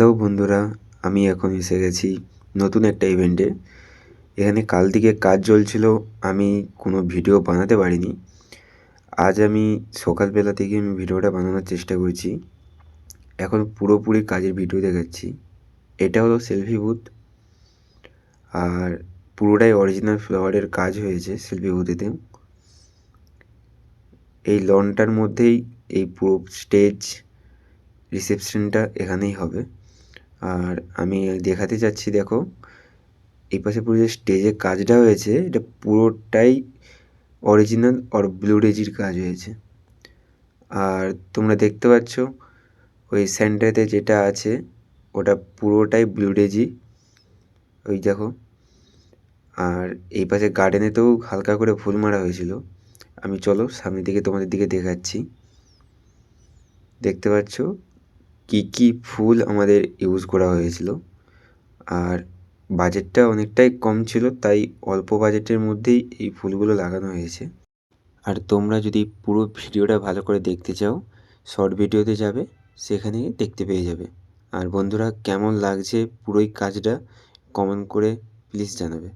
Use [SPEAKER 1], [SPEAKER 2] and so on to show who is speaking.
[SPEAKER 1] Hello বন্ধুরা, আমি এখন এসে গেছি নতুন একটা ইভেন্টে। এখানে কাল থেকে কাজ চলছিল, আমি কোনো ভিডিও বানাতে পারিনি। আজ আমি সকালবেলা থেকে ভিডিওটা বানানোর চেষ্টা করছি। এখন পুরোপুরি কাজের ভিডিও দেখাচ্ছি। এটা হলো সেলফি বুথ, আর পুরোটাই অরিজিনাল ফ্লাওয়ারের কাজ হয়েছে সেলফি বুথেতে। এই লনটার মধ্যেই এই পুরো স্টেজ, রিসেপশনটা এখানেই হবে। আর আমি দেখাতে চাচ্ছি, দেখো এই পাশে পুরো যে স্টেজের কাজটা হয়েছে, এটা পুরোটাই অরিজিনাল আর ব্লু রেজির কাজ হয়েছে। আর তোমরা দেখতে পাচ্ছ ওই সেন্টারেতে যেটা আছে ওটা পুরোটাই ব্লু রেজি, ওই দেখো। আর এই পাশে গার্ডেনেতেও হালকা করে ফুল মারা হয়েছিল। আমি চলো সামনের দিকে তোমাদের দিকে দেখাচ্ছি। দেখতে পাচ্ছ কি কি ফুল আমাদের ইউজ করা হয়েছিল। আর বাজেটটা অনেকটাই কম ছিল, তাই অল্প বাজেটের মধ্যেই এই ফুলগুলো লাগানো হয়েছে। আর তোমরা যদি পুরো ভিডিওটা ভালো করে দেখতে চাও, শর্ট ভিডিওতে যাবে, সেখানে দেখতে পেয়ে যাবে। আর বন্ধুরা, কেমন লাগছে পুরোই কাজটা কমেন্ট করে প্লিজ জানাবে।